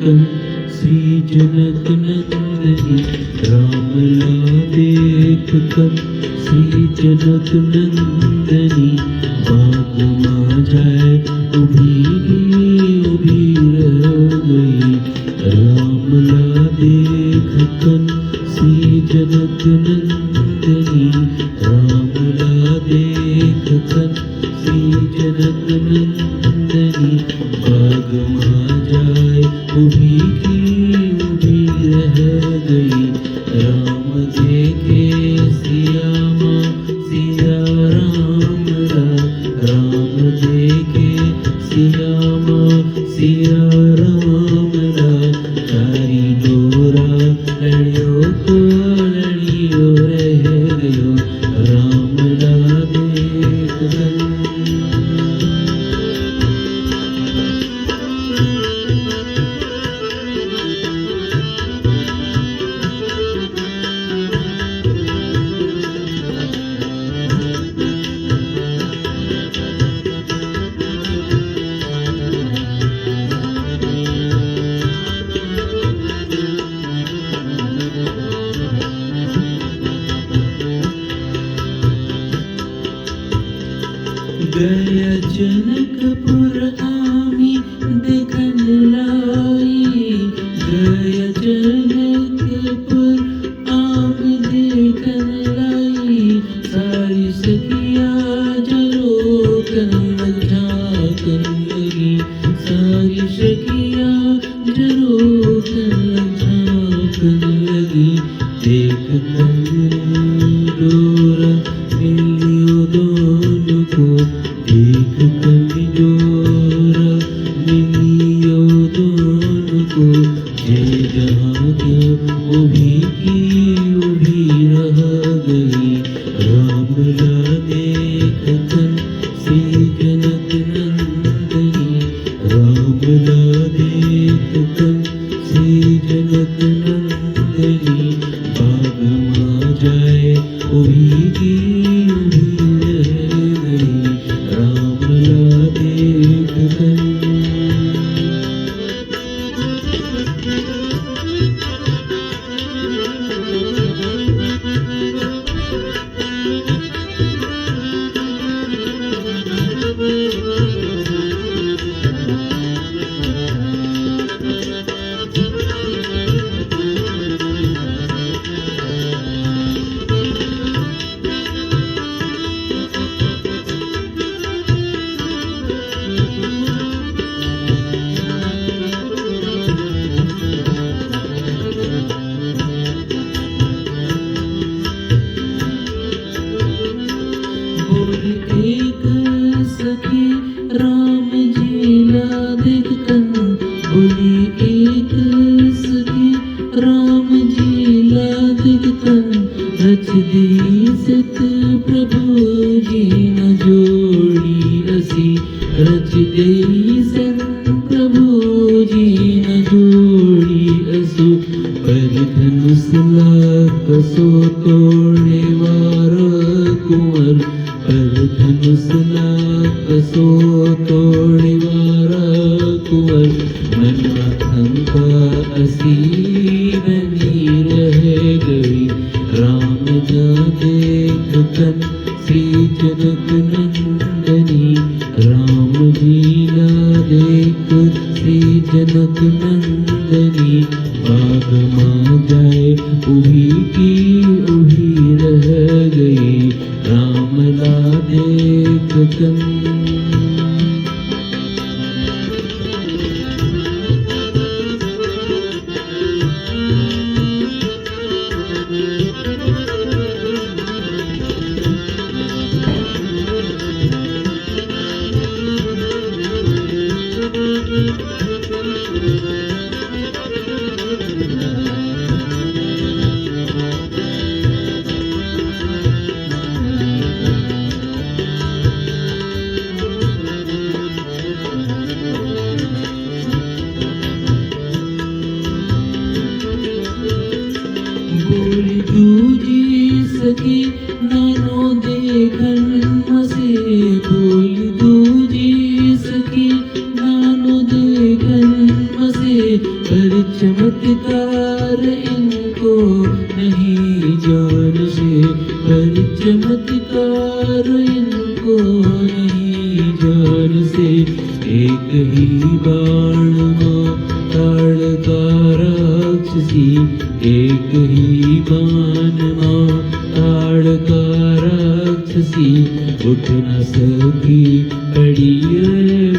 कन श्री जनक नंदनी रामला देख कन श्री जनक नंदनी बाग मां जाए उभी रह गई रामला देख कन श्री जनक नंदनी रामला देख कन श्री जनक नंदनी बाग मां जाए उभी रह गई राम देखे सिया मां सिया राम राम देखे सिया मां सिया राम तारी डोरा लड़ियो को लड़ियो रह गयो राम ला देख कन गया जनकपुर आमी देखन लाई गया जनकपुर आमी देखन लाई सारी सखिया जरोकन झाकन लगी सारी सखिया जरोकन झाकन लगी देख कन डोरा मिलियो दोनों को देख कन डोरा मिलियो दोनों को जे जहाँ के उभी रह गई रामला देख कन श्री जनक नंदनी रामला देख कन श्री जनक नंदनी बाग मां जाए उभी रह गई रामला देख कन एक सखी राम जी ला देख कन बोली एक सखी राम जी ला देख कन रच दी सत प्रभु जी न जोड़ी असी रच दी सत प्रभु जी न जोड़ी असु पर धनुष ला कसो तोड़े वारा कुंवर पर धनुष ला कसो तोड़े वारा कुंवर मनमथंका असी बनी रह गई राम जा देख कन श्री जनक नंदनी राम जी ला देख श्री जनक नंदनी बाग मां जाए उभी रह गई रामला देख कन सखी नानो देखन मसे बोली दूजी सखी नानो देखन मसे चमत्कार इनको नहीं जान से, पर चमत्कार इनको नहीं जान से। एक ही बाण माँ ताड़का राक्षसी, एक ही बाण माँ ताड़का राक्षसी। उठ न सकी पड़ी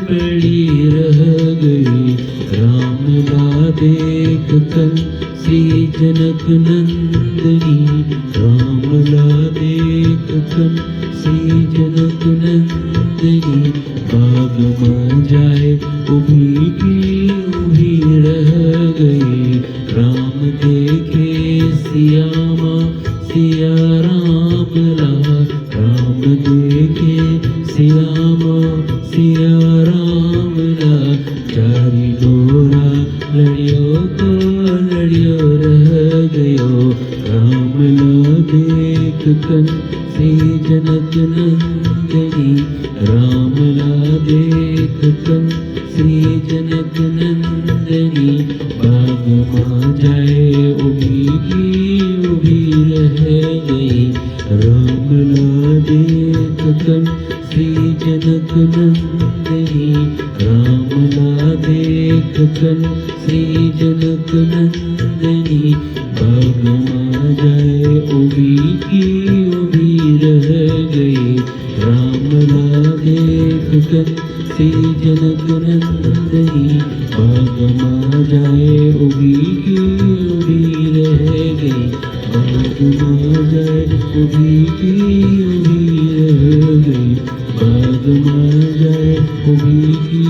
पड़ी रह गई, राम ला देख कर श्री जनक नंदनी। राम ला देख कर श्री जनक नंदनी। बाग में जाए उभी की उभी रह गई, राम देखे सियामा सिया राम ला। राम देखे सियामा सिया राम ला। चारी डोरा लड़ियो को लड़ियो रह गयो, राम ला देख कर श्री जनक नंदनी। राम ला देख कर श्री जनक नंदनी। बाग माँ जाए उभी की उभी रह गई, राम ला देख कर श्री जनक नंदनी। राम ला देख कर श्री जनक नंदनी। बाग माँ जाए उभी की उभी रह गई, राम ला देख कर श्री जनक नंदनी। बाग माँ जाए उभी की उभी रह गई, बाग माँ जाए उभी की उभी रह गई, बाग माँ जाए उभी की